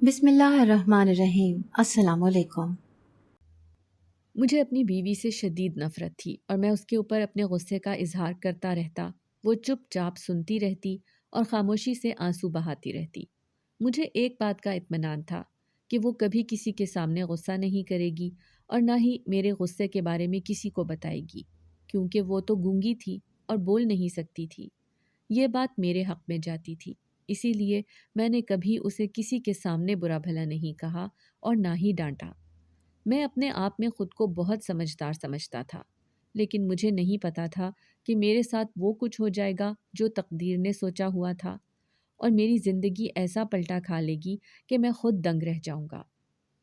بسم اللہ الرحمن الرحیم۔ السلام علیکم۔ مجھے اپنی بیوی سے شدید نفرت تھی اور میں اس کے اوپر اپنے غصے کا اظہار کرتا رہتا۔ وہ چپ چاپ سنتی رہتی اور خاموشی سے آنسو بہاتی رہتی۔ مجھے ایک بات کا اطمینان تھا کہ وہ کبھی کسی کے سامنے غصہ نہیں کرے گی اور نہ ہی میرے غصے کے بارے میں کسی کو بتائے گی، کیونکہ وہ تو گونگی تھی اور بول نہیں سکتی تھی۔ یہ بات میرے حق میں جاتی تھی، اسی لیے میں نے کبھی اسے کسی کے سامنے برا بھلا نہیں کہا اور نہ ہی ڈانٹا۔ میں اپنے آپ میں خود کو بہت سمجھدار سمجھتا تھا، لیکن مجھے نہیں پتا تھا کہ میرے ساتھ وہ کچھ ہو جائے گا جو تقدیر نے سوچا ہوا تھا، اور میری زندگی ایسا پلٹا کھا لے گی کہ میں خود دنگ رہ جاؤں گا۔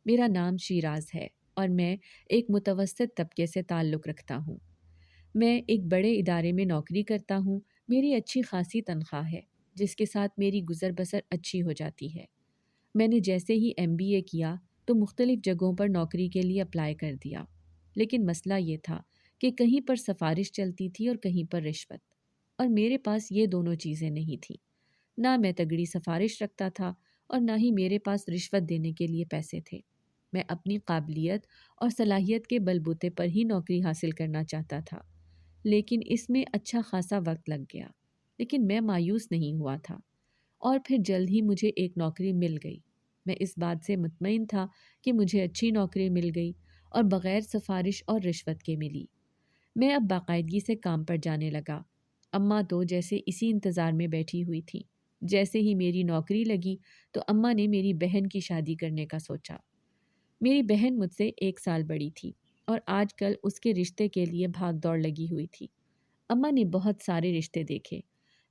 میرا نام شیراز ہے اور میں ایک متوسط طبقے سے تعلق رکھتا ہوں۔ میں ایک بڑے ادارے میں نوکری کرتا ہوں۔ میری اچھی خاصی تنخواہ ہے جس کے ساتھ میری گزر بسر اچھی ہو جاتی ہے۔ میں نے جیسے ہی MBA کیا تو مختلف جگہوں پر نوکری کے لیے اپلائی کر دیا، لیکن مسئلہ یہ تھا کہ کہیں پر سفارش چلتی تھی اور کہیں پر رشوت، اور میرے پاس یہ دونوں چیزیں نہیں تھیں۔ نہ میں تگڑی سفارش رکھتا تھا اور نہ ہی میرے پاس رشوت دینے کے لیے پیسے تھے۔ میں اپنی قابلیت اور صلاحیت کے بل بوتے پر ہی نوکری حاصل کرنا چاہتا تھا، لیکن اس میں اچھا خاصا وقت لگ گیا، لیکن میں مایوس نہیں ہوا تھا، اور پھر جلد ہی مجھے ایک نوکری مل گئی۔ میں اس بات سے مطمئن تھا کہ مجھے اچھی نوکری مل گئی اور بغیر سفارش اور رشوت کے ملی۔ میں اب باقاعدگی سے کام پر جانے لگا۔ اماں تو جیسے اسی انتظار میں بیٹھی ہوئی تھی۔ جیسے ہی میری نوکری لگی تو اماں نے میری بہن کی شادی کرنے کا سوچا۔ میری بہن مجھ سے 1 سال بڑی تھی اور آج کل اس کے رشتے کے لیے بھاگ دوڑ لگی ہوئی تھی۔ اماں نے بہت سارے رشتے دیکھے،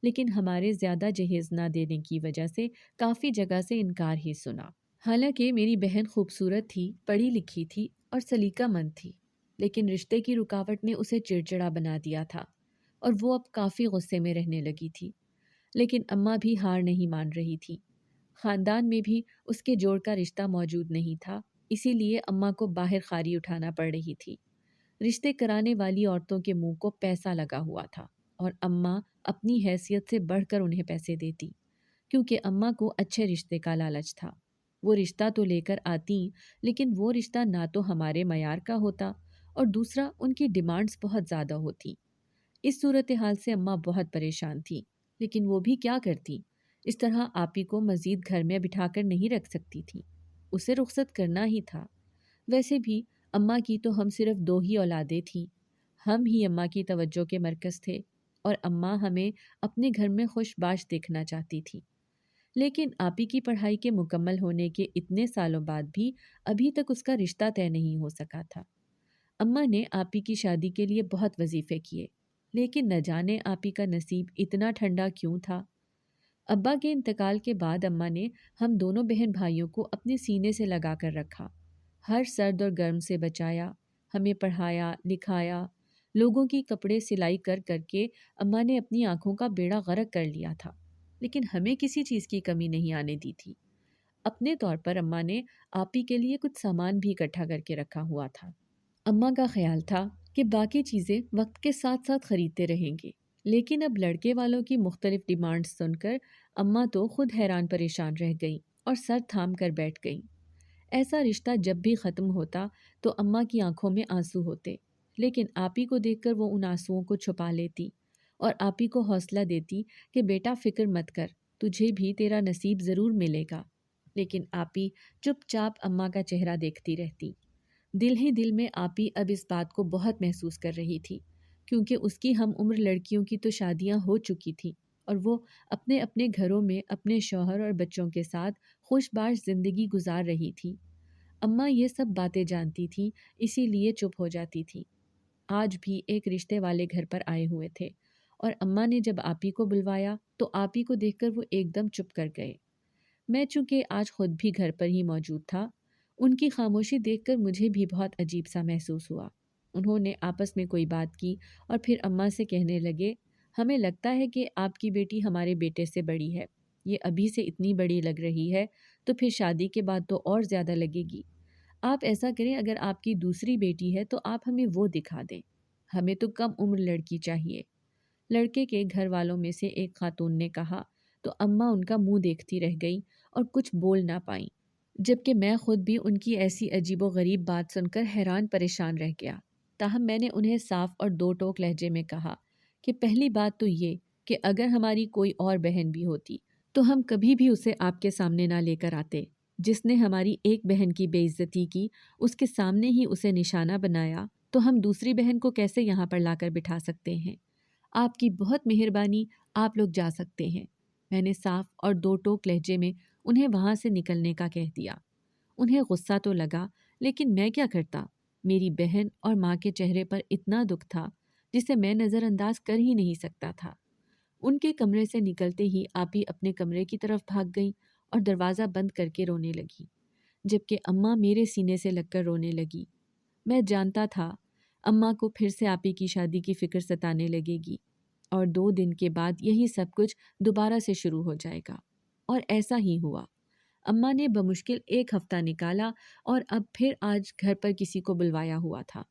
لیکن ہمارے زیادہ جہیز نہ دینے کی وجہ سے کافی جگہ سے انکار ہی سنا۔ حالانکہ میری بہن خوبصورت تھی، پڑھی لکھی تھی اور سلیقہ مند تھی، لیکن رشتے کی رکاوٹ نے اسے چڑچڑا بنا دیا تھا اور وہ اب کافی غصے میں رہنے لگی تھی۔ لیکن اماں بھی ہار نہیں مان رہی تھی۔ خاندان میں بھی اس کے جوڑ کا رشتہ موجود نہیں تھا، اسی لیے اماں کو باہر خاری اٹھانا پڑ رہی تھی۔ رشتے کرانے والی عورتوں کے منہ کو پیسہ لگا ہوا تھا اور اماں اپنی حیثیت سے بڑھ کر انہیں پیسے دیتی، کیونکہ اماں کو اچھے رشتے کا لالچ تھا۔ وہ رشتہ تو لے کر آتی، لیکن وہ رشتہ نہ تو ہمارے معیار کا ہوتا اور دوسرا ان کی ڈیمانڈز بہت زیادہ ہوتی۔ اس صورتحال سے اماں بہت پریشان تھی، لیکن وہ بھی کیا کرتی؟ اس طرح آپی کو مزید گھر میں بٹھا کر نہیں رکھ سکتی تھی، اسے رخصت کرنا ہی تھا۔ ویسے بھی اماں کی تو ہم صرف 2 ہی اولادیں تھیں، ہم ہی اماں کی توجہ کے مرکز تھے اور اماں ہمیں اپنے گھر میں خوش باش دیکھنا چاہتی تھی۔ لیکن آپی کی پڑھائی کے مکمل ہونے کے اتنے سالوں بعد بھی ابھی تک اس کا رشتہ طے نہیں ہو سکا تھا۔ اماں نے آپی کی شادی کے لیے بہت وظیفے کیے، لیکن نہ جانے آپی کا نصیب اتنا ٹھنڈا کیوں تھا۔ ابا کے انتقال کے بعد اماں نے ہم دونوں بہن بھائیوں کو اپنے سینے سے لگا کر رکھا، ہر سرد اور گرم سے بچایا، ہمیں پڑھایا لکھایا، لوگوں کی کپڑے سلائی کر کر کے اماں نے اپنی آنکھوں کا بیڑا غرق کر لیا تھا، لیکن ہمیں کسی چیز کی کمی نہیں آنے دی تھی۔ اپنے طور پر اماں نے آپی کے لیے کچھ سامان بھی اکٹھا کر کے رکھا ہوا تھا۔ اماں کا خیال تھا کہ باقی چیزیں وقت کے ساتھ ساتھ خریدتے رہیں گے، لیکن اب لڑکے والوں کی مختلف ڈیمانڈز سن کر اماں تو خود حیران پریشان رہ گئیں اور سر تھام کر بیٹھ گئیں۔ ایسا رشتہ جب بھی ختم ہوتا تو اماں کی آنکھوں میں آنسو ہوتے، لیکن آپی کو دیکھ کر وہ ان آنسوؤں کو چھپا لیتی اور آپی کو حوصلہ دیتی کہ بیٹا فکر مت کر، تجھے بھی تیرا نصیب ضرور ملے گا۔ لیکن آپی چپ چاپ اماں کا چہرہ دیکھتی رہتی۔ دل ہی دل میں آپی اب اس بات کو بہت محسوس کر رہی تھی، کیونکہ اس کی ہم عمر لڑکیوں کی تو شادیاں ہو چکی تھیں اور وہ اپنے اپنے گھروں میں اپنے شوہر اور بچوں کے ساتھ خوش باش زندگی گزار رہی تھی۔ اماں یہ سب باتیں جانتی تھیں، اسی لیے چپ ہو جاتی تھی۔ آج بھی ایک رشتے والے گھر پر آئے ہوئے تھے اور اماں نے جب آپی کو بلوایا تو آپی کو دیکھ کر وہ ایک دم چپ کر گئے۔ میں چونکہ آج خود بھی گھر پر ہی موجود تھا، ان کی خاموشی دیکھ کر مجھے بھی بہت عجیب سا محسوس ہوا۔ انہوں نے آپس میں کوئی بات کی اور پھر اماں سے کہنے لگے، ہمیں لگتا ہے کہ آپ کی بیٹی ہمارے بیٹے سے بڑی ہے، یہ ابھی سے اتنی بڑی لگ رہی ہے تو پھر شادی کے بعد تو اور زیادہ لگے گی۔ آپ ایسا کریں، اگر آپ کی دوسری بیٹی ہے تو آپ ہمیں وہ دکھا دیں، ہمیں تو کم عمر لڑکی چاہیے۔ لڑکے کے گھر والوں میں سے ایک خاتون نے کہا تو اماں ان کا منہ دیکھتی رہ گئی اور کچھ بول نہ پائیں۔ جبکہ میں خود بھی ان کی ایسی عجیب و غریب بات سن کر حیران پریشان رہ گیا۔ تاہم میں نے انہیں صاف اور دو ٹوک لہجے میں کہا کہ پہلی بات تو یہ کہ اگر ہماری کوئی اور بہن بھی ہوتی تو ہم کبھی بھی اسے آپ کے سامنے نہ لے کر آتے۔ جس نے ہماری ایک بہن کی بے عزتی کی، اس کے سامنے ہی اسے نشانہ بنایا، تو ہم دوسری بہن کو کیسے یہاں پر لا کر بٹھا سکتے ہیں؟ آپ کی بہت مہربانی، آپ لوگ جا سکتے ہیں۔ میں نے صاف اور دو ٹوک لہجے میں انہیں وہاں سے نکلنے کا کہہ دیا۔ انہیں غصہ تو لگا، لیکن میں کیا کرتا؟ میری بہن اور ماں کے چہرے پر اتنا دکھ تھا جسے میں نظر انداز کر ہی نہیں سکتا تھا۔ ان کے کمرے سے نکلتے ہی آپی اپنے کمرے کی طرف بھاگ گئی اور دروازہ بند کر کے رونے لگی، جبکہ اماں میرے سینے سے لگ کر رونے لگی۔ میں جانتا تھا اماں کو پھر سے آپی کی شادی کی فکر ستانے لگے گی اور 2 دن کے بعد یہی سب کچھ دوبارہ سے شروع ہو جائے گا، اور ایسا ہی ہوا۔ اماں نے بمشکل 1 ہفتہ نکالا اور اب پھر آج گھر پر کسی کو بلوایا ہوا تھا۔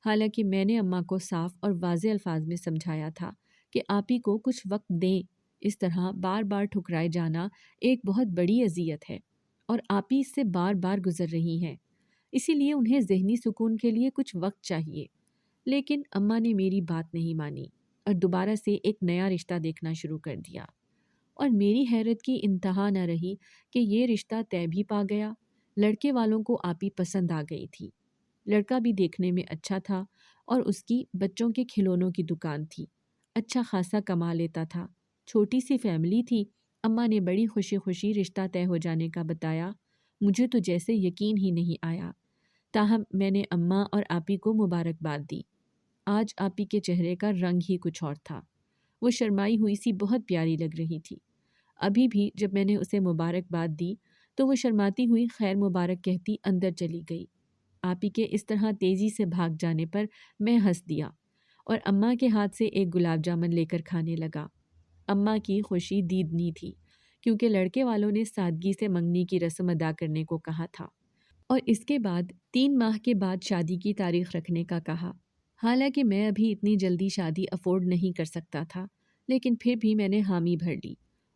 حالانکہ میں نے اماں کو صاف اور واضح الفاظ میں سمجھایا تھا کہ آپی کو کچھ وقت دیں، اس طرح بار بار ٹھکرائے جانا ایک بہت بڑی اذیت ہے اور آپی اس سے بار بار گزر رہی ہیں، اسی لیے انہیں ذہنی سکون کے لیے کچھ وقت چاہیے۔ لیکن اماں نے میری بات نہیں مانی اور دوبارہ سے ایک نیا رشتہ دیکھنا شروع کر دیا، اور میری حیرت کی انتہا نہ رہی کہ یہ رشتہ طے بھی پا گیا۔ لڑکے والوں کو آپی پسند آ گئی تھی۔ لڑکا بھی دیکھنے میں اچھا تھا اور اس کی بچوں کے کھلونوں کی دکان تھی، اچھا خاصا کما لیتا تھا، چھوٹی سی فیملی تھی۔ اماں نے بڑی خوشی خوشی رشتہ طے ہو جانے کا بتایا۔ مجھے تو جیسے یقین ہی نہیں آیا، تاہم میں نے اماں اور آپی کو مبارکباد دی۔ آج آپی کے چہرے کا رنگ ہی کچھ اور تھا، وہ شرمائی ہوئی سی بہت پیاری لگ رہی تھی۔ ابھی بھی جب میں نے اسے مبارکباد دی تو وہ شرماتی ہوئی خیر مبارک کہتی اندر چلی گئی۔ آپی کے اس طرح تیزی سے بھاگ جانے پر میں ہنس دیا اور اماں کے ہاتھ سے ایک گلاب جامن لے کر کھانے لگا۔ اماں کی خوشی دیدنی تھی، کیونکہ لڑکے والوں نے سادگی سے منگنی کی رسم ادا کرنے کو کہا تھا اور اس کے بعد 3 ماہ کے بعد شادی کی تاریخ رکھنے کا کہا۔ حالانکہ میں ابھی اتنی جلدی شادی افورڈ نہیں کر سکتا تھا، لیکن پھر بھی میں نے حامی بھر لی،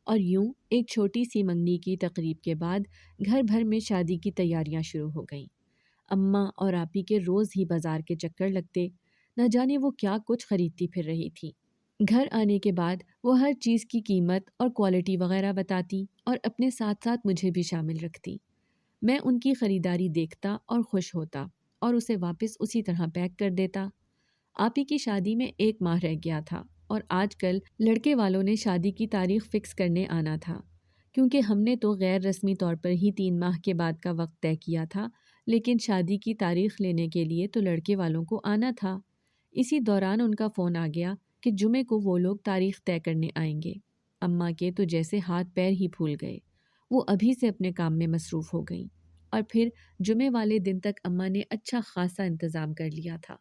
اور یوں ایک چھوٹی سی منگنی کی تقریب کے بعد گھر بھر میں شادی کی تیاریاں شروع ہو گئیں۔ اماں اور آپی کے روز ہی بازار کے چکر لگتے، نہ جانے وہ کیا کچھ خریدتی پھر رہی تھی۔ گھر آنے کے بعد وہ ہر چیز کی قیمت اور کوالٹی وغیرہ بتاتی اور اپنے ساتھ ساتھ مجھے بھی شامل رکھتی۔ میں ان کی خریداری دیکھتا اور خوش ہوتا اور اسے واپس اسی طرح پیک کر دیتا۔ آپی کی شادی میں 1 ماہ رہ گیا تھا اور آج کل لڑکے والوں نے شادی کی تاریخ فکس کرنے آنا تھا، کیونکہ ہم نے تو غیر رسمی طور پر ہی 3 ماہ کے بعد کا وقت طے کیا تھا، لیکن شادی کی تاریخ لینے کے لیے تو لڑکے والوں کو آنا تھا۔ اسی دوران ان کا فون آ گیا کہ جمعے کو وہ لوگ تاریخ طے کرنے آئیں گے۔ اماں کے تو جیسے ہاتھ پیر ہی پھول گئے، وہ ابھی سے اپنے کام میں مصروف ہو گئیں، اور پھر جمعے والے دن تک اماں نے اچھا خاصا انتظام کر لیا تھا۔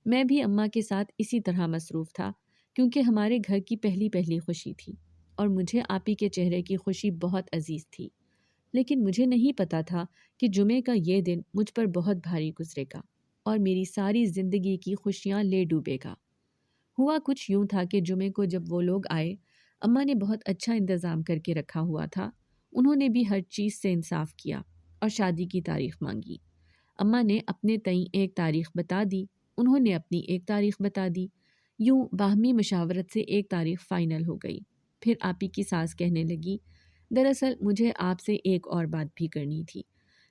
میں بھی اماں کے ساتھ اسی طرح مصروف تھا، کیونکہ ہمارے گھر کی پہلی خوشی تھی اور مجھے آپی کے چہرے کی خوشی بہت عزیز تھی۔ لیکن مجھے نہیں پتا تھا کہ جمعے کا یہ دن مجھ پر بہت بھاری گزرے گا اور میری ساری زندگی کی خوشیاں لے ڈوبے گا۔ ہوا کچھ یوں تھا کہ جمعے کو جب وہ لوگ آئے، اماں نے بہت اچھا انتظام کر کے رکھا ہوا تھا۔ انہوں نے بھی ہر چیز سے انصاف کیا اور شادی کی تاریخ مانگی۔ اماں نے اپنے تئیں ایک تاریخ بتا دی، انہوں نے اپنی ایک تاریخ بتا دی، یوں باہمی مشاورت سے ایک تاریخ فائنل ہو گئی۔ پھر آپی کی ساس کہنے لگی، دراصل مجھے آپ سے ایک اور بات بھی کرنی تھی،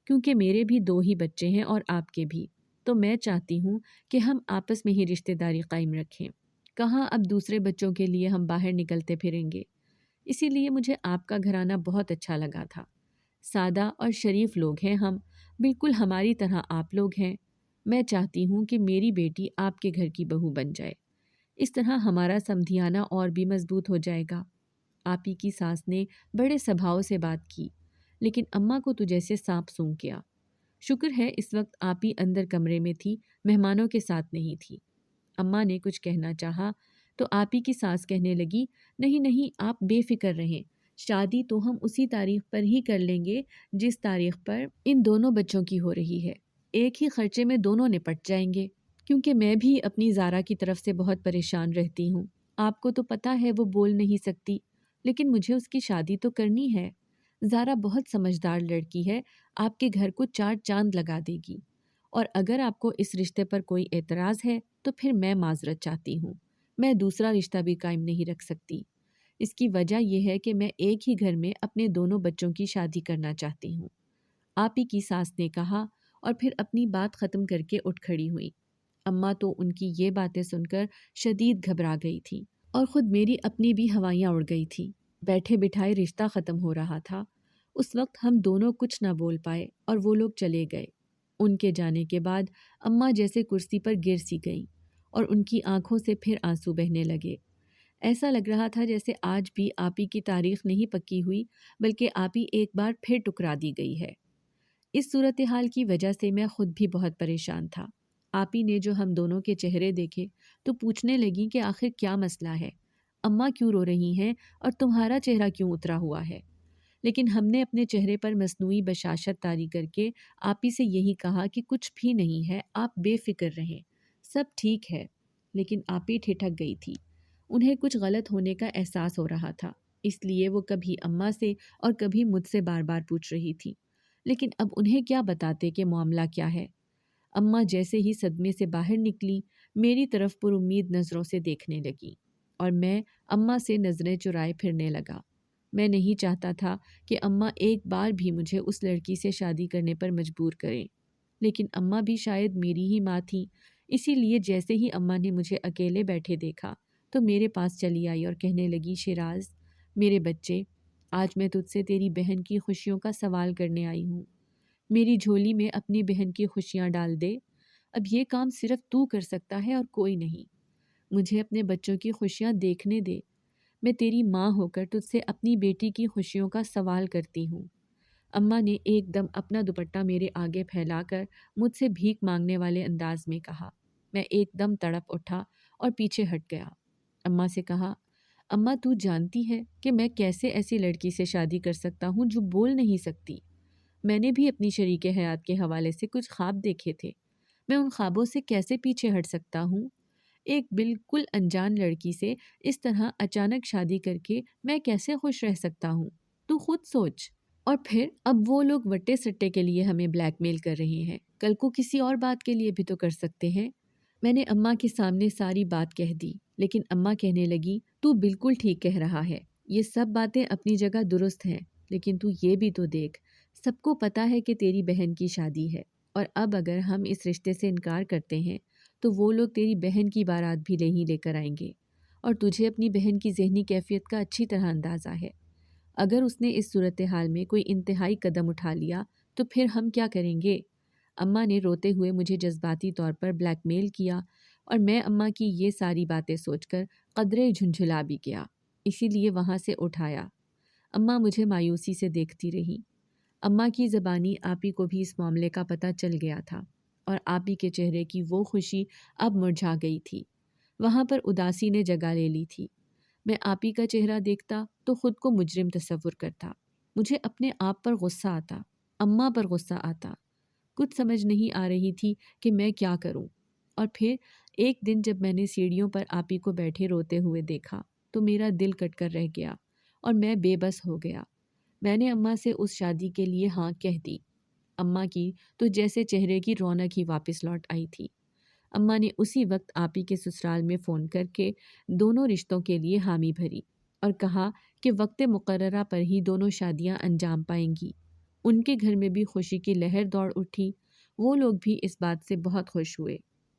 کیونکہ میرے بھی 2 ہی بچے ہیں اور آپ کے بھی، تو میں چاہتی ہوں کہ ہم آپس میں ہی رشتہ داری قائم رکھیں۔ کہاں اب دوسرے بچوں کے لیے ہم باہر نکلتے پھریں گے؟ اسی لیے مجھے آپ کا گھرانہ بہت اچھا لگا تھا۔ سادہ اور شریف لوگ ہیں ہم، بالکل ہماری طرح آپ لوگ ہیں۔ میں چاہتی ہوں کہ میری بیٹی آپ کے گھر کی بہو بن جائے، اس طرح ہمارا سمدھیانہ اور بھی مضبوط ہو جائے گا۔ آپی کی ساس نے بڑے سبھاؤ سے بات کی، لیکن اماں کو تو جیسے سانپ سونگھ گیا۔ شکر ہے اس وقت آپی اندر کمرے میں تھی، مہمانوں کے ساتھ نہیں تھی۔ اماں نے کچھ کہنا چاہا تو آپی کی ساس کہنے لگی، نہیں نہیں، آپ بے فکر رہیں، شادی تو ہم اسی تاریخ پر ہی کر لیں گے جس تاریخ پر ان دونوں بچوں کی ہو رہی ہے۔ ایک ہی خرچے میں دونوں نپٹ جائیں گے، کیونکہ میں بھی اپنی زارا کی طرف سے بہت پریشان رہتی ہوں۔ آپ کو تو پتہ ہے وہ بول نہیں سکتی، لیکن مجھے اس کی شادی تو کرنی ہے۔ زارا بہت سمجھدار لڑکی ہے، آپ کے گھر کو 4 چاند لگا دے گی، اور اگر آپ کو اس رشتے پر کوئی اعتراض ہے تو پھر میں معذرت چاہتی ہوں، میں دوسرا رشتہ بھی قائم نہیں رکھ سکتی۔ اس کی وجہ یہ ہے کہ میں ایک ہی گھر میں اپنے دونوں بچوں کی شادی کرنا چاہتی ہوں، آپ ہی کی ساس نے کہا، اور پھر اپنی بات ختم کر کے اٹھ کھڑی ہوئی۔ اماں تو ان کی یہ باتیں سن کر شدید گھبرا گئی تھی، اور خود میری اپنی بھی ہوائیاں اڑ گئی تھی۔ بیٹھے بٹھائے رشتہ ختم ہو رہا تھا۔ اس وقت ہم دونوں کچھ نہ بول پائے اور وہ لوگ چلے گئے۔ ان کے جانے کے بعد اماں جیسے کرسی پر گر سی گئیں اور ان کی آنکھوں سے پھر آنسو بہنے لگے۔ ایسا لگ رہا تھا جیسے آج بھی آپی کی تاریخ نہیں پکی ہوئی، بلکہ آپی ایک بار پھر ٹکرا دی گئی ہے۔ اس صورتحال کی وجہ سے میں خود بھی بہت پریشان تھا۔ آپی نے جو ہم دونوں کے چہرے دیکھے تو پوچھنے لگی کہ آخر کیا مسئلہ ہے، اماں کیوں رو رہی ہیں اور تمہارا چہرہ کیوں اترا ہوا ہے؟ لیکن ہم نے اپنے چہرے پر مصنوعی بشاشت طاری کر کے آپی سے یہی کہا کہ کچھ بھی نہیں ہے، آپ بے فکر رہیں، سب ٹھیک ہے۔ لیکن آپی ٹھٹک گئی تھی۔ انہیں کچھ غلط ہونے کا احساس ہو رہا تھا، اس لیے وہ کبھی اماں سے اور کبھی مجھ سے بار بار پوچھ رہی تھی۔ لیکن اب انہیں کیا بتاتے کہ معاملہ کیا ہے؟ اماں جیسے ہی صدمے سے باہر نکلی، میری طرف پر امید نظروں سے دیکھنے لگی، اور میں اماں سے نظریں چرائے پھرنے لگا۔ میں نہیں چاہتا تھا کہ اماں ایک بار بھی مجھے اس لڑکی سے شادی کرنے پر مجبور کریں، لیکن اماں بھی شاید میری ہی ماں تھیں، اسی لیے جیسے ہی اماں نے مجھے اکیلے بیٹھے دیکھا تو میرے پاس چلی آئی اور کہنے لگی، شیراز میرے بچے، آج میں تجھ سے تیری بہن کی خوشیوں کا سوال کرنے آئی ہوں۔ میری جھولی میں اپنی بہن کی خوشیاں ڈال دے، اب یہ کام صرف تو کر سکتا ہے اور کوئی نہیں۔ مجھے اپنے بچوں کی خوشیاں دیکھنے دے، میں تیری ماں ہو کر تجھ سے اپنی بیٹی کی خوشیوں کا سوال کرتی ہوں۔ اماں نے ایک دم اپنا دوپٹہ میرے آگے پھیلا کر مجھ سے بھیک مانگنے والے انداز میں کہا۔ میں ایک دم تڑپ اٹھا اور پیچھے ہٹ گیا۔ اماں سے کہا، اماں تو جانتی ہے کہ میں کیسے ایسی لڑکی سے شادی کر سکتا ہوں جو بول نہیں سکتی۔ میں نے بھی اپنی شریک حیات کے حوالے سے کچھ خواب دیکھے تھے، میں ان خوابوں سے کیسے پیچھے ہٹ سکتا ہوں؟ ایک بالکل انجان لڑکی سے اس طرح اچانک شادی کر کے میں کیسے خوش رہ سکتا ہوں؟ تو خود سوچ۔ اور پھر اب وہ لوگ وٹے سٹے کے لیے ہمیں بلیک میل کر رہے ہیں، کل کو کسی اور بات کے لیے بھی تو کر سکتے ہیں۔ میں نے اماں کے سامنے ساری بات کہہ دی، لیکن اماں کہنے لگی، تو بالکل ٹھیک کہہ رہا ہے، یہ سب باتیں اپنی جگہ درست ہیں، لیکن تو یہ بھی تو دیکھ، سب کو پتا ہے کہ تیری بہن کی شادی ہے، اور اب اگر ہم اس رشتے سے انکار کرتے ہیں تو وہ لوگ تیری بہن کی بارات بھی نہیں لے کر آئیں گے، اور تجھے اپنی بہن کی ذہنی کیفیت کا اچھی طرح اندازہ ہے۔ اگر اس نے اس صورتحال میں کوئی انتہائی قدم اٹھا لیا تو پھر ہم کیا کریں گے؟ اماں نے روتے ہوئے مجھے جذباتی طور پر بلیک میل کیا، اور میں اماں کی یہ ساری باتیں سوچ کر قدرے جھنجھلا بھی گیا، اسی لیے وہاں سے اٹھایا۔ اماں مجھے مایوسی سے دیکھتی رہی۔ اماں کی زبانی آپی کو بھی اس معاملے کا پتہ چل گیا تھا، اور آپی کے چہرے کی وہ خوشی اب مرجھا گئی تھی، وہاں پر اداسی نے جگہ لے لی تھی۔ میں آپی کا چہرہ دیکھتا تو خود کو مجرم تصور کرتا، مجھے اپنے آپ پر غصہ آتا، اماں پر غصہ آتا، کچھ سمجھ نہیں آ رہی تھی کہ میں کیا کروں۔ اور پھر ایک دن جب میں نے سیڑھیوں پر آپی کو بیٹھے روتے ہوئے دیکھا تو میرا دل کٹ کر رہ گیا اور میں بے بس ہو گیا۔ میں نے اماں سے اس شادی کے لیے ہاں کہہ دی۔ اماں کی تو جیسے چہرے کی رونق ہی واپس لوٹ آئی تھی۔ اماں نے اسی وقت آپی کے سسرال میں فون کر کے دونوں رشتوں کے لیے حامی بھری اور کہا کہ وقت مقررہ پر ہی دونوں شادیاں انجام پائیں گی۔ ان کے گھر میں بھی خوشی کی لہر دوڑ اٹھی، وہ لوگ بھی اس بات سے بہت خوش ہوئے،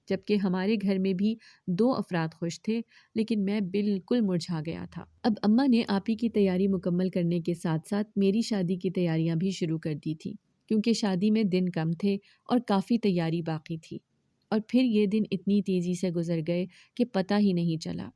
جبکہ ہمارے گھر میں بھی 2 افراد خوش تھے، لیکن میں بالکل مرجھا گیا تھا۔ اب اماں نے آپی کی تیاری مکمل کرنے کے ساتھ ساتھ میری شادی کی تیاریاں بھی شروع کر دی تھی، کیونکہ شادی میں دن کم تھے اور کافی تیاری باقی تھی۔ اور پھر یہ دن اتنی تیزی سے گزر گئے کہ پتہ ہی نہیں چلا۔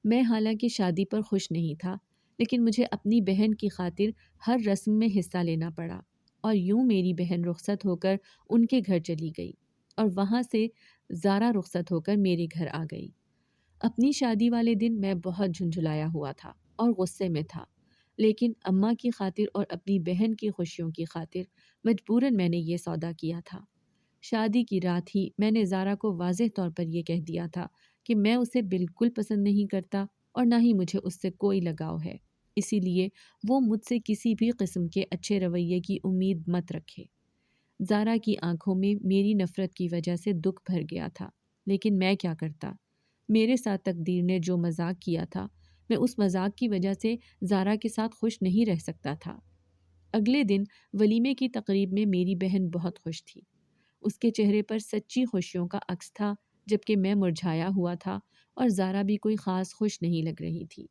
میں حالانکہ شادی پر خوش نہیں تھا، لیکن مجھے اپنی بہن کی خاطر ہر رسم میں حصہ لینا پڑا، اور یوں میری بہن رخصت ہو کر ان کے گھر چلی گئی، اور وہاں سے زارا رخصت ہو کر میرے گھر آ گئی۔ اپنی شادی والے دن میں بہت جھنجھلایا ہوا تھا اور غصے میں تھا، لیکن اماں کی خاطر اور اپنی بہن کی خوشیوں کی خاطر مجبوراً میں نے یہ سودا کیا تھا۔ شادی کی رات ہی میں نے زارا کو واضح طور پر یہ کہہ دیا تھا کہ میں اسے بالکل پسند نہیں کرتا اور نہ ہی مجھے اس سے کوئی لگاؤ ہے۔ اسی لیے وہ مجھ سے کسی بھی قسم کے اچھے رویے کی امید مت رکھے۔ زارا کی آنکھوں میں میری نفرت کی وجہ سے دکھ بھر گیا تھا، لیکن میں کیا کرتا؟ میرے ساتھ تقدیر نے جو مذاق کیا تھا، میں اس مذاق کی وجہ سے زارا کے ساتھ خوش نہیں رہ سکتا تھا۔ اگلے دن ولیمے کی تقریب میں میری بہن بہت خوش تھی۔ اس کے چہرے پر سچی خوشیوں کا عکس تھا، جبکہ میں مرجھایا ہوا تھا اور زارا بھی کوئی خاص خوش نہیں لگ رہی تھی۔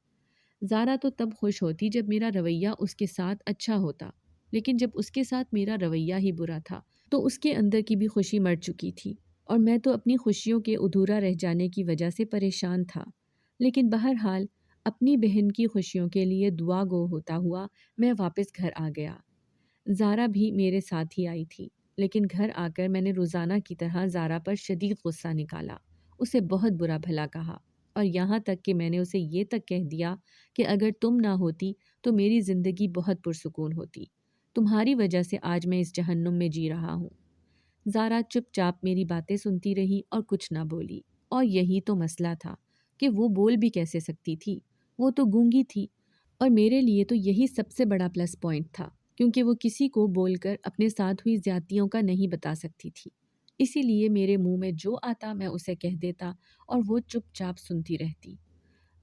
زارا تو تب خوش ہوتی جب میرا رویہ اس کے ساتھ اچھا ہوتا، لیکن جب اس کے ساتھ میرا رویہ ہی برا تھا تو اس کے اندر کی بھی خوشی مر چکی تھی، اور میں تو اپنی خوشیوں کے ادھورا رہ جانے کی وجہ سے پریشان تھا۔ لیکن بہرحال اپنی بہن کی خوشیوں کے لیے دعا گو ہوتا ہوا میں واپس گھر آ گیا۔ زارا بھی میرے ساتھ ہی آئی تھی، لیکن گھر آ کر میں نے روزانہ کی طرح زارا پر شدید غصہ نکالا، اسے بہت برا بھلا کہا، اور یہاں تک کہ میں نے اسے یہ تک کہہ دیا کہ اگر تم نہ ہوتی تو میری زندگی بہت پرسکون ہوتی، تمہاری وجہ سے آج میں اس جہنم میں جی رہا ہوں۔ زارا چپ چاپ میری باتیں سنتی رہی اور کچھ نہ بولی، اور یہی تو مسئلہ تھا کہ وہ بول بھی کیسے سکتی تھی، وہ تو گونگی تھی، اور میرے لیے تو یہی سب سے بڑا پلس پوائنٹ تھا، کیونکہ وہ کسی کو بول کر اپنے ساتھ ہوئی زیادتیوں کا نہیں بتا سکتی تھی۔ اسی لیے میرے منہ میں جو آتا میں اسے کہہ دیتا اور وہ چپ چاپ سنتی رہتی۔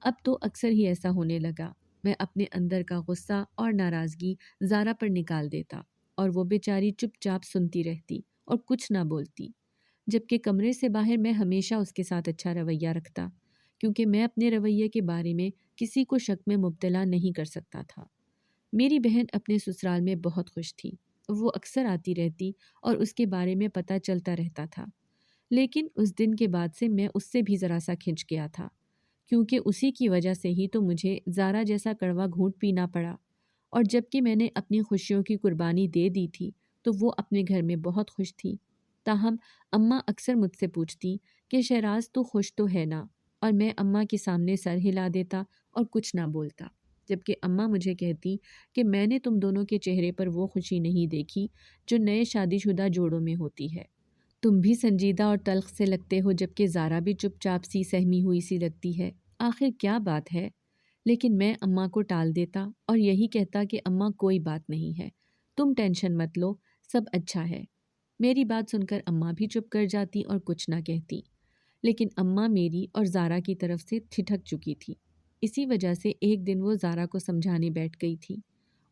اب تو اکثر ہی ایسا ہونے لگا، میں اپنے اندر کا غصہ اور ناراضگی زارا پر نکال دیتا اور وہ بیچاری چپ چاپ سنتی رہتی اور کچھ نہ بولتی، جبکہ کمرے سے باہر میں ہمیشہ اس کے ساتھ اچھا رویہ رکھتا، کیونکہ میں اپنے رویے کے بارے میں کسی کو شک میں مبتلا نہیں کر سکتا تھا۔ میری بہن اپنے سسرال میں بہت خوش تھی، وہ اکثر آتی رہتی اور اس کے بارے میں پتہ چلتا رہتا تھا، لیکن اس دن کے بعد سے میں اس سے بھی ذرا سا کھنچ گیا تھا، کیونکہ اسی کی وجہ سے ہی تو مجھے زارا جیسا کڑوا گھونٹ پینا پڑا، اور جب کہ میں نے اپنی خوشیوں کی قربانی دے دی تھی تو وہ اپنے گھر میں بہت خوش تھی۔ تاہم اماں اکثر مجھ سے پوچھتی کہ شہراز تو خوش تو ہے نا، اور میں اماں کے سامنے سر ہلا دیتا اور کچھ نہ بولتا، جبکہ اماں مجھے کہتی کہ میں نے تم دونوں کے چہرے پر وہ خوشی نہیں دیکھی جو نئے شادی شدہ جوڑوں میں ہوتی ہے۔ تم بھی سنجیدہ اور تلخ سے لگتے ہو، جبکہ زارا بھی چپ چاپ سی سہمی ہوئی سی لگتی ہے، آخر کیا بات ہے؟ لیکن میں اماں کو ٹال دیتا اور یہی کہتا کہ اماں کوئی بات نہیں ہے، تم ٹینشن مت لو، سب اچھا ہے۔ میری بات سن کر اماں بھی چپ کر جاتی اور کچھ نہ کہتی، لیکن اماں میری اور زارا کی طرف سے ٹھٹک چکی تھی۔ اسی وجہ سے ایک دن وہ زارا کو سمجھانے بیٹھ گئی تھی۔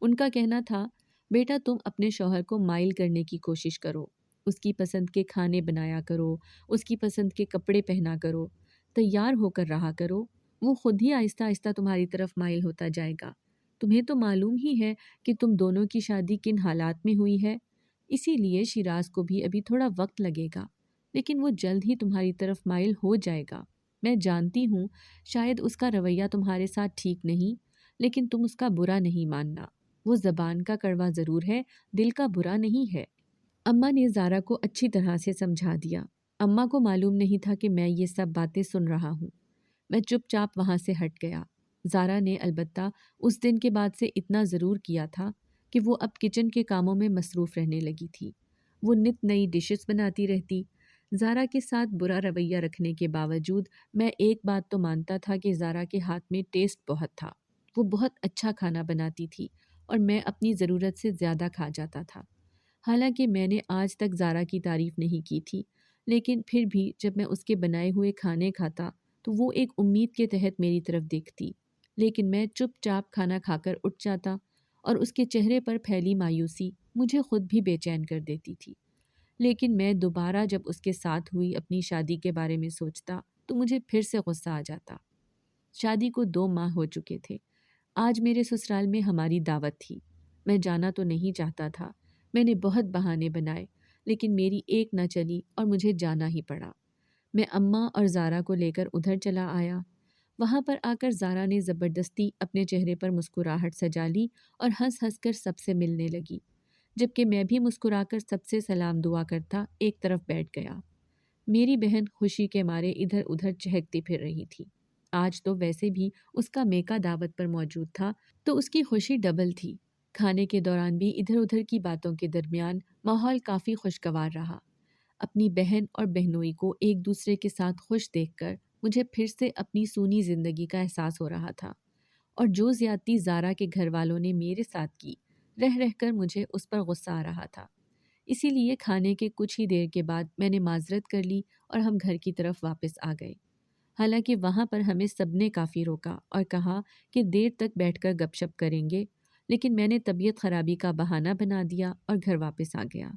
ان کا کہنا تھا، بیٹا تم اپنے شوہر کو مائل کرنے کی کوشش کرو، اس کی پسند کے کھانے بنایا کرو، اس کی پسند کے کپڑے پہنا کرو، تیار ہو کر رہا کرو، وہ خود ہی آہستہ آہستہ تمہاری طرف مائل ہوتا جائے گا۔ تمہیں تو معلوم ہی ہے کہ تم دونوں کی شادی کن حالات میں ہوئی ہے، اسی لیے شیراز کو بھی ابھی تھوڑا وقت لگے گا، لیکن وہ جلد ہی تمہاری طرف مائل ہو جائے گا۔ میں جانتی ہوں شاید اس کا رویہ تمہارے ساتھ ٹھیک نہیں، لیکن تم اس کا برا نہیں ماننا، وہ زبان کا کڑوا ضرور ہے، دل کا برا نہیں ہے۔ اماں نے زارا کو اچھی طرح سے سمجھا دیا۔ اماں کو معلوم نہیں تھا کہ میں یہ سب باتیں سن رہا ہوں۔ میں چپ چاپ وہاں سے ہٹ گیا۔ زارا نے البتہ اس دن کے بعد سے اتنا ضرور کیا تھا کہ وہ اب کچن کے کاموں میں مصروف رہنے لگی تھی۔ وہ نت نئی ڈشز بناتی رہتی۔ زارا کے ساتھ برا رویہ رکھنے کے باوجود میں ایک بات تو مانتا تھا کہ زارا کے ہاتھ میں ٹیسٹ بہت تھا، وہ بہت اچھا کھانا بناتی تھی اور میں اپنی ضرورت سے زیادہ کھا جاتا تھا۔ حالانکہ میں نے آج تک زارا کی تعریف نہیں کی تھی، لیکن پھر بھی جب میں اس کے بنائے ہوئے کھانے کھاتا تو وہ ایک امید کے تحت میری طرف دیکھتی، لیکن میں چپ چاپ کھانا کھا کر اٹھ جاتا اور اس کے چہرے پر پھیلی مایوسی مجھے خود بھی بے چین کر دیتی تھی۔ لیکن میں دوبارہ جب اس کے ساتھ ہوئی اپنی شادی کے بارے میں سوچتا تو مجھے پھر سے غصہ آ جاتا۔ شادی کو 2 ماہ ہو چکے تھے۔ آج میرے سسرال میں ہماری دعوت تھی۔ میں جانا تو نہیں چاہتا تھا، میں نے بہت بہانے بنائے، لیکن میری ایک نہ چلی اور مجھے جانا ہی پڑا۔ میں اماں اور زارا کو لے کر ادھر چلا آیا۔ وہاں پر آ کر زارا نے زبردستی اپنے چہرے پر مسکراہٹ سجا لی اور ہنس ہنس کر سب سے ملنے لگی، جبکہ میں بھی مسکرا کر سب سے سلام دعا کرتا ایک طرف بیٹھ گیا۔ میری بہن خوشی کے مارے ادھر ادھر چہکتی پھر رہی تھی۔ آج تو ویسے بھی اس کا میکا دعوت پر موجود تھا تو اس کی خوشی ڈبل تھی۔ کھانے کے دوران بھی ادھر ادھر کی باتوں کے درمیان ماحول کافی خوشگوار رہا۔ اپنی بہن اور بہنوئی کو ایک دوسرے کے ساتھ خوش دیکھ کر مجھے پھر سے اپنی سونی زندگی کا احساس ہو رہا تھا، اور جو زیادتی زارا کے گھر والوں نے میرے ساتھ کی، رہ رہ کر مجھے اس پر غصہ آ رہا تھا۔ اسی لیے کھانے کے کچھ ہی دیر کے بعد میں نے معذرت کر لی اور ہم گھر کی طرف واپس آ گئے۔ حالانکہ وہاں پر ہمیں سب نے کافی روکا اور کہا کہ دیر تک بیٹھ کر گپ شپ کریں گے، لیکن میں نے طبیعت خرابی کا بہانہ بنا دیا اور گھر واپس آ گیا۔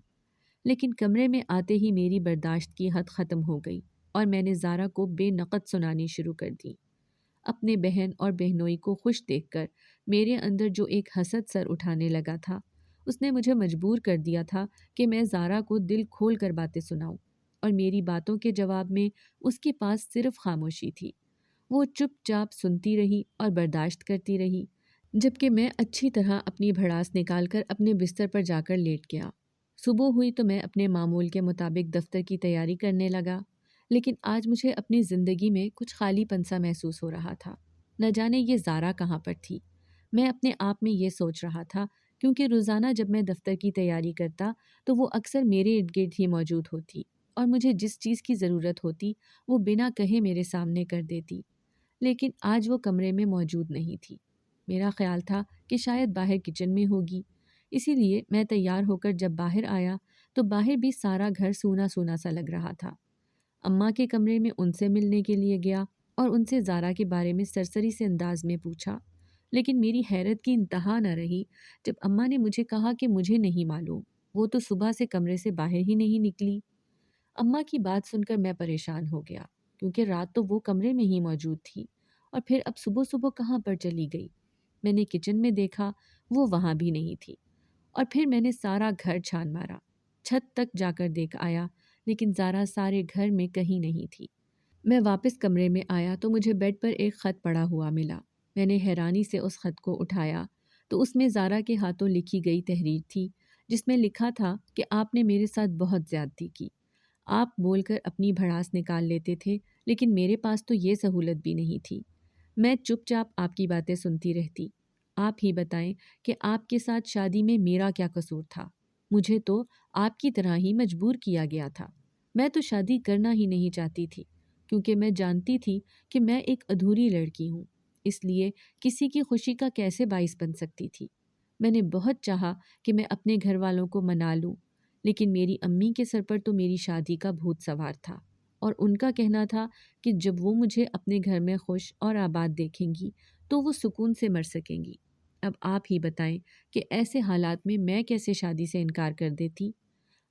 لیکن کمرے میں آتے ہی میری برداشت کی حد ختم ہو گئی اور میں نے زارا کو بے نقط سنانی شروع کر دی۔ اپنے بہن اور بہنوئی کو خوش دیکھ کر میرے اندر جو ایک حسد سر اٹھانے لگا تھا، اس نے مجھے مجبور کر دیا تھا کہ میں زارا کو دل کھول کر باتیں سناؤں، اور میری باتوں کے جواب میں اس کے پاس صرف خاموشی تھی۔ وہ چپ چاپ سنتی رہی اور برداشت کرتی رہی، جبکہ میں اچھی طرح اپنی بھڑاس نکال کر اپنے بستر پر جا کر لیٹ گیا۔ صبح ہوئی تو میں اپنے معمول کے مطابق دفتر کی تیاری کرنے لگا، لیکن آج مجھے اپنی زندگی میں کچھ خالی پن سا محسوس ہو رہا تھا۔ نہ جانے یہ زارا کہاں پر تھی۔ میں اپنے آپ میں یہ سوچ رہا تھا، کیونکہ روزانہ جب میں دفتر کی تیاری کرتا تو وہ اکثر میرے ارد گرد ہی موجود ہوتی اور مجھے جس چیز کی ضرورت ہوتی وہ بنا کہے میرے سامنے کر دیتی، لیکن آج وہ کمرے میں موجود نہیں تھی۔ میرا خیال تھا کہ شاید باہر کچن میں ہوگی، اسی لیے میں تیار ہو کر جب باہر آیا تو باہر بھی سارا گھر سونا سونا سا لگ رہا تھا۔ اماں کے کمرے میں ان سے ملنے کے لیے گیا اور ان سے زارا کے بارے میں سرسری سے انداز میں پوچھا، لیکن میری حیرت کی انتہا نہ رہی جب اماں نے مجھے کہا کہ مجھے نہیں معلوم، وہ تو صبح سے کمرے سے باہر ہی نہیں نکلی۔ اماں کی بات سن کر میں پریشان ہو گیا، کیونکہ رات تو وہ کمرے میں ہی موجود تھی اور پھر اب صبح صبح کہاں پر چلی گئی۔ میں نے کچن میں دیکھا، وہ وہاں بھی نہیں تھی، اور پھر میں نے سارا گھر چھان مارا، چھت تک جا کر دیکھ آیا، لیکن زارا سارے گھر میں کہیں نہیں تھی۔ میں واپس کمرے میں آیا تو مجھے بیڈ پر ایک خط پڑا ہوا ملا۔ میں نے حیرانی سے اس خط کو اٹھایا تو اس میں زارا کے ہاتھوں لکھی گئی تحریر تھی، جس میں لکھا تھا کہ آپ نے میرے ساتھ بہت زیادتی کی۔ آپ بول کر اپنی بھڑاس نکال لیتے تھے، لیکن میرے پاس تو یہ سہولت بھی نہیں تھی۔ میں چپ چاپ آپ کی باتیں سنتی رہتی۔ آپ ہی بتائیں کہ آپ کے ساتھ شادی میں میرا کیا قصور تھا؟ مجھے تو آپ کی طرح ہی مجبور کیا گیا تھا۔ میں تو شادی کرنا ہی نہیں چاہتی تھی، کیونکہ میں جانتی تھی کہ میں ایک ادھوری لڑکی ہوں، اس لیے کسی کی خوشی کا کیسے باعث بن سکتی تھی۔ میں نے بہت چاہا کہ میں اپنے گھر والوں کو منا لوں، لیکن میری امی کے سر پر تو میری شادی کا بھوت سوار تھا، اور ان کا کہنا تھا کہ جب وہ مجھے اپنے گھر میں خوش اور آباد دیکھیں گی تو وہ سکون سے مر سکیں گی۔ اب آپ ہی بتائیں کہ ایسے حالات میں میں کیسے شادی سے انکار کر دیتی؟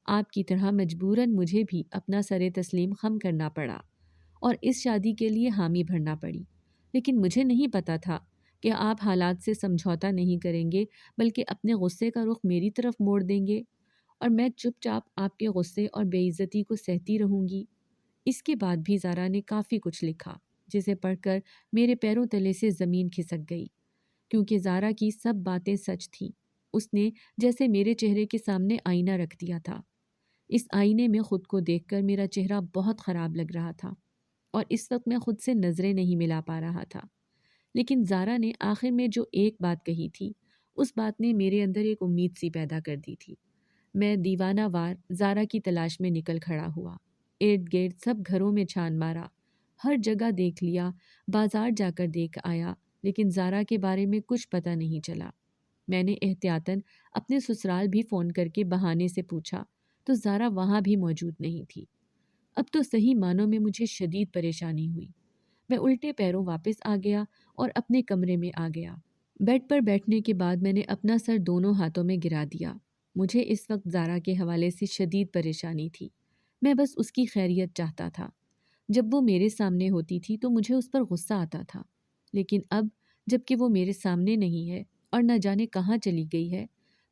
آپ کی طرح مجبوراً مجھے بھی اپنا سر تسلیم خم کرنا پڑا اور اس شادی کے لیے حامی بھرنا پڑی، لیکن مجھے نہیں پتا تھا کہ آپ حالات سے سمجھوتا نہیں کریں گے، بلکہ اپنے غصے کا رخ میری طرف موڑ دیں گے، اور میں چپ چاپ آپ کے غصے اور بے عزتی کو سہتی رہوں گی۔ اس کے بعد بھی زارا نے کافی کچھ لکھا، جسے پڑھ کر میرے پیروں تلے سے زمین کھسک گئی، کیونکہ زارا کی سب باتیں سچ تھیں۔ اس نے جیسے میرے چہرے کے سامنے آئینہ رکھ دیا تھا۔ اس آئینے میں خود کو دیکھ کر میرا چہرہ بہت خراب لگ رہا تھا، اور اس وقت میں خود سے نظریں نہیں ملا پا رہا تھا۔ لیکن زارا نے آخر میں جو ایک بات کہی تھی، اس بات نے میرے اندر ایک امید سی پیدا کر دی تھی۔ میں دیوانہ وار زارا کی تلاش میں نکل کھڑا ہوا، ارد گرد سب گھروں میں چھان مارا، ہر جگہ دیکھ لیا، بازار جا کر دیکھ آیا، لیکن زارا کے بارے میں کچھ پتہ نہیں چلا۔ میں نے احتیاطاً اپنے سسرال بھی فون کر کے بہانے سے پوچھا تو زارا وہاں بھی موجود نہیں تھی۔ اب تو صحیح معنوں میں مجھے شدید پریشانی ہوئی۔ میں الٹے پیروں واپس آ گیا اور اپنے کمرے میں آ گیا۔ بیڈ پر بیٹھنے کے بعد میں نے اپنا سر دونوں ہاتھوں میں گرا دیا۔ مجھے اس وقت زارا کے حوالے سے شدید پریشانی تھی۔ میں بس اس کی خیریت چاہتا تھا۔ جب وہ میرے سامنے ہوتی تھی تو مجھے اس پر غصہ آتا تھا، لیکن اب جب کہ وہ میرے سامنے نہیں ہے اور نہ جانے کہاں چلی گئی ہے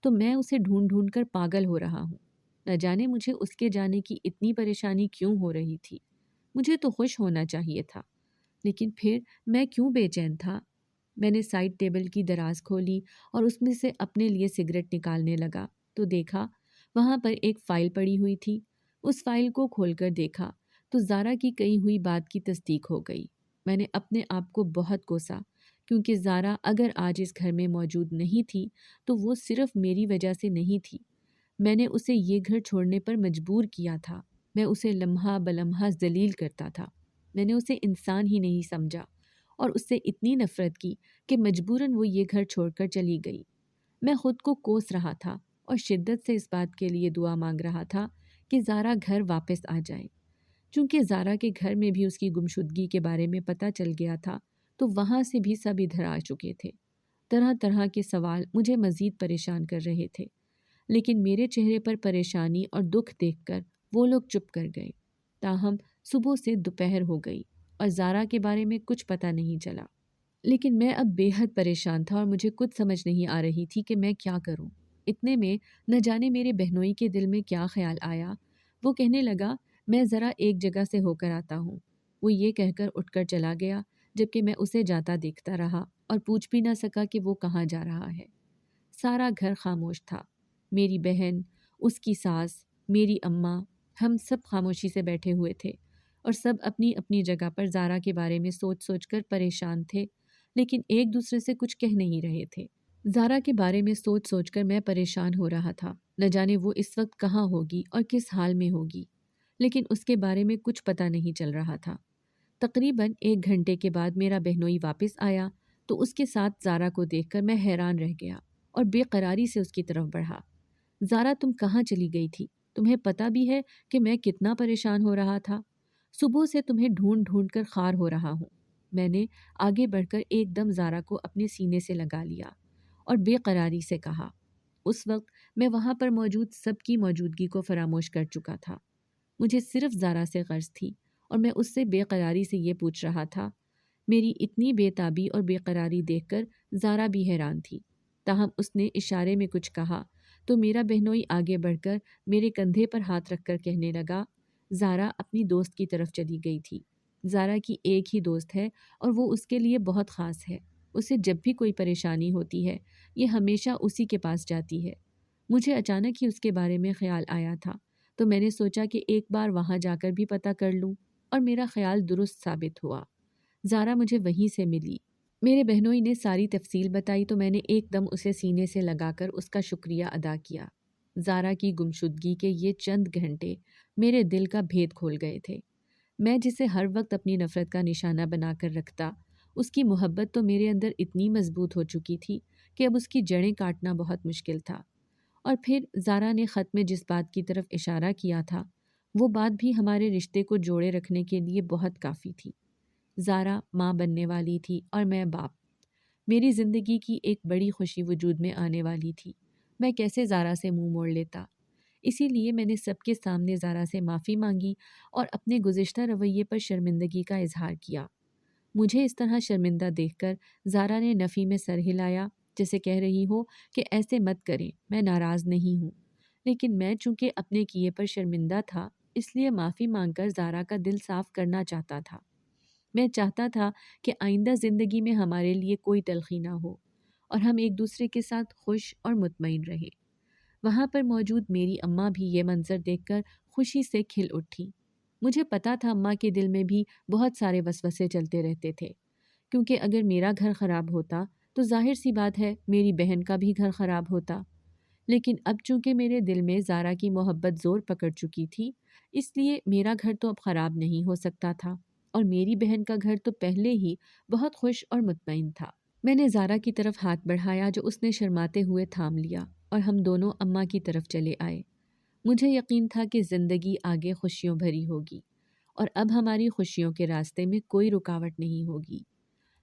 تو میں اسے ڈھونڈ ڈھونڈ کر پاگل ہو رہا ہوں۔ نہ جانے مجھے اس کے جانے کی اتنی پریشانی کیوں ہو رہی تھی۔ مجھے تو خوش ہونا چاہیے تھا، لیکن پھر میں کیوں بے چین تھا؟ میں نے سائڈ ٹیبل کی دراز کھولی اور اس میں سے اپنے لیے سگریٹ نکالنے لگا تو دیکھا وہاں پر ایک فائل پڑی ہوئی تھی۔ اس فائل کو کھول کر دیکھا تو زارا کی کہی ہوئی بات کی تصدیق ہو گئی۔ میں نے اپنے آپ کو بہت کوسا، کیونکہ زارا اگر آج اس گھر میں موجود نہیں تھی تو وہ صرف میری وجہ سے نہیں تھی۔ میں نے اسے یہ گھر چھوڑنے پر مجبور کیا تھا۔ میں اسے لمحہ بلمحہ ذلیل کرتا تھا۔ میں نے اسے انسان ہی نہیں سمجھا، اور اس سے اتنی نفرت کی کہ مجبوراً وہ یہ گھر چھوڑ کر چلی گئی۔ میں خود کو کوس رہا تھا اور شدت سے اس بات کے لیے دعا مانگ رہا تھا کہ زارا گھر واپس آ جائے۔ چونکہ زارا کے گھر میں بھی اس کی گمشدگی کے بارے میں پتہ چل گیا تھا تو وہاں سے بھی سب ادھر آ چکے تھے۔ طرح طرح کے سوال مجھے مزید پریشان کر رہے تھے، لیکن میرے چہرے پر پریشانی اور دکھ دیکھ کر وہ لوگ چپ کر گئے۔ تاہم صبح سے دوپہر ہو گئی اور زارا کے بارے میں کچھ پتہ نہیں چلا۔ لیکن میں اب بے حد پریشان تھا اور مجھے کچھ سمجھ نہیں آ رہی تھی کہ میں کیا کروں۔ اتنے میں نہ جانے میرے بہنوئی کے دل میں کیا خیال آیا، وہ کہنے لگا میں ذرا ایک جگہ سے ہو کر آتا ہوں۔ وہ یہ کہہ کر اٹھ کر چلا گیا، جبکہ میں اسے جاتا دیکھتا رہا اور پوچھ بھی نہ سکا کہ وہ کہاں جا رہا ہے۔ سارا گھر خاموش تھا۔ میری بہن، اس کی ساس، میری اماں، ہم سب خاموشی سے بیٹھے ہوئے تھے اور سب اپنی اپنی جگہ پر زارا کے بارے میں سوچ سوچ کر پریشان تھے، لیکن ایک دوسرے سے کچھ کہہ نہیں رہے تھے۔ زارا کے بارے میں سوچ سوچ کر میں پریشان ہو رہا تھا، نہ جانے وہ اس وقت کہاں ہوگی اور کس حال میں ہوگی، لیکن اس کے بارے میں کچھ پتہ نہیں چل رہا تھا۔ تقریباً 1 گھنٹے کے بعد میرا بہنوئی واپس آیا تو اس کے ساتھ زارا کو دیکھ کر میں حیران رہ گیا اور بے قراری سے اس کی طرف بڑھا۔ زارا، تم کہاں چلی گئی تھی؟ تمہیں پتہ بھی ہے کہ میں کتنا پریشان ہو رہا تھا؟ صبح سے تمہیں ڈھونڈ ڈھونڈ کر خار ہو رہا ہوں۔ میں نے آگے بڑھ کر ایک دم زارا کو اپنے سینے سے لگا لیا اور بے قراری سے کہا۔ اس وقت میں وہاں پر موجود سب کی موجودگی کو فراموش کر چکا تھا۔ مجھے صرف زارا سے غرض تھی اور میں اس سے بے قراری سے یہ پوچھ رہا تھا۔ میری اتنی بے تابی اور بے قراری دیکھ کر زارا بھی حیران تھی۔ تاہم اس نے اشارے میں کچھ کہا تو میرا بہنوئی آگے بڑھ کر میرے کندھے پر ہاتھ رکھ کر کہنے لگا، زارا اپنی دوست کی طرف چلی گئی تھی۔ زارا کی ایک ہی دوست ہے اور وہ اس کے لیے بہت خاص ہے۔ اسے جب بھی کوئی پریشانی ہوتی ہے یہ ہمیشہ اسی کے پاس جاتی ہے۔ مجھے اچانک ہی اس کے بارے میں خیال آیا تھا تو میں نے سوچا کہ ایک بار وہاں جا کر بھی پتہ کر لوں، اور میرا خیال درست ثابت ہوا۔ زارا مجھے وہیں سے ملی۔ میرے بہنوئی نے ساری تفصیل بتائی تو میں نے ایک دم اسے سینے سے لگا کر اس کا شکریہ ادا کیا۔ زارا کی گمشدگی کے یہ چند گھنٹے میرے دل کا بھید کھول گئے تھے۔ میں جسے ہر وقت اپنی نفرت کا نشانہ بنا کر رکھتا، اس کی محبت تو میرے اندر اتنی مضبوط ہو چکی تھی کہ اب اس کی جڑیں کاٹنا بہت مشکل تھا۔ اور پھر زارا نے خط میں جس بات کی طرف اشارہ کیا تھا وہ بات بھی ہمارے رشتے کو جوڑے رکھنے کے لیے بہت کافی تھی۔ زارا ماں بننے والی تھی اور میں باپ۔ میری زندگی کی ایک بڑی خوشی وجود میں آنے والی تھی۔ میں کیسے زارا سے منہ موڑ لیتا؟ اسی لیے میں نے سب کے سامنے زارا سے معافی مانگی اور اپنے گزشتہ رویے پر شرمندگی کا اظہار کیا۔ مجھے اس طرح شرمندہ دیکھ کر زارا نے نفی میں سر ہلایا، جیسے کہہ رہی ہو کہ ایسے مت کریں، میں ناراض نہیں ہوں۔ لیکن میں چونکہ اپنے کیے پر شرمندہ تھا اس لیے معافی مانگ کر زارا کا دل صاف کرنا چاہتا تھا۔ میں چاہتا تھا کہ آئندہ زندگی میں ہمارے لیے کوئی تلخی نہ ہو اور ہم ایک دوسرے کے ساتھ خوش اور مطمئن رہیں۔ وہاں پر موجود میری اماں بھی یہ منظر دیکھ کر خوشی سے کھل اٹھی۔ مجھے پتا تھا اماں کے دل میں بھی بہت سارے وسوسے چلتے رہتے تھے، کیونکہ اگر میرا گھر خراب ہوتا تو ظاہر سی بات ہے میری بہن کا بھی گھر خراب ہوتا۔ لیکن اب چونکہ میرے دل میں زارا کی محبت زور پکڑ چکی تھی، اس لیے میرا گھر تو اب خراب نہیں ہو سکتا تھا اور میری بہن کا گھر تو پہلے ہی بہت خوش اور مطمئن تھا۔ میں نے زارا کی طرف ہاتھ بڑھایا جو اس نے شرماتے ہوئے تھام لیا اور ہم دونوں اماں کی طرف چلے آئے۔ مجھے یقین تھا کہ زندگی آگے خوشیوں بھری ہوگی اور اب ہماری خوشیوں کے راستے میں کوئی رکاوٹ نہیں ہوگی۔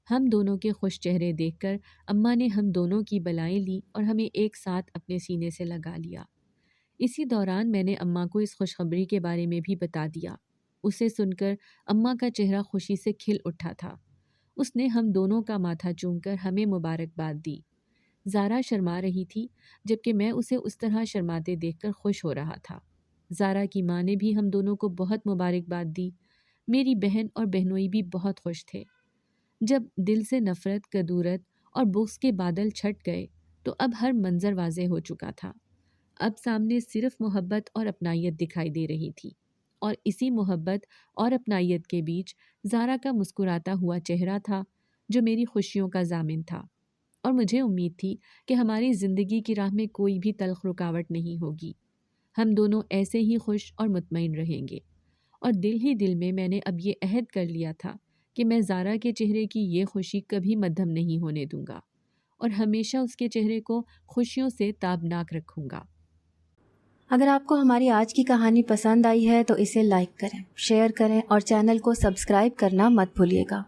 ہم دونوں کے خوش چہرے دیکھ کر اماں نے ہم دونوں کی بلائیں لی اور ہمیں ایک ساتھ اپنے سینے سے لگا لیا۔ اسی دوران میں نے اماں کو اس خوشخبری کے بارے میں بھی بتا دیا۔ اسے سن کر اماں کا چہرہ خوشی سے کھل اٹھا تھا۔ اس نے ہم دونوں کا ماتھا چوم کر ہمیں مبارکباد دی۔ زارا شرما رہی تھی جبکہ میں اسے اس طرح شرماتے دیکھ کر خوش ہو رہا تھا۔ زارا کی ماں نے بھی ہم دونوں کو بہت مبارکباد دی۔ میری بہن اور بہنوئی بھی بہت خوش تھے۔ جب دل سے نفرت، کدورت اور بغض کے بادل چھٹ گئے تو اب ہر منظر واضح ہو چکا تھا۔ اب سامنے صرف محبت اور اپنائیت دکھائی دے رہی تھی، اور اسی محبت اور اپنائیت کے بیچ زارا کا مسکراتا ہوا چہرہ تھا جو میری خوشیوں کا ضامن تھا، اور مجھے امید تھی کہ ہماری زندگی کی راہ میں کوئی بھی تلخ رکاوٹ نہیں ہوگی۔ ہم دونوں ایسے ہی خوش اور مطمئن رہیں گے، اور دل ہی دل میں نے اب یہ عہد کر لیا تھا کہ میں زارا کے چہرے کی یہ خوشی کبھی مدھم نہیں ہونے دوں گا اور ہمیشہ اس کے چہرے کو خوشیوں سے تابناک رکھوں گا۔ اگر آپ کو ہماری آج کی کہانی پسند آئی ہے تو اسے لائک کریں، شیئر کریں اور چینل کو سبسکرائب کرنا مت بھولیے گا۔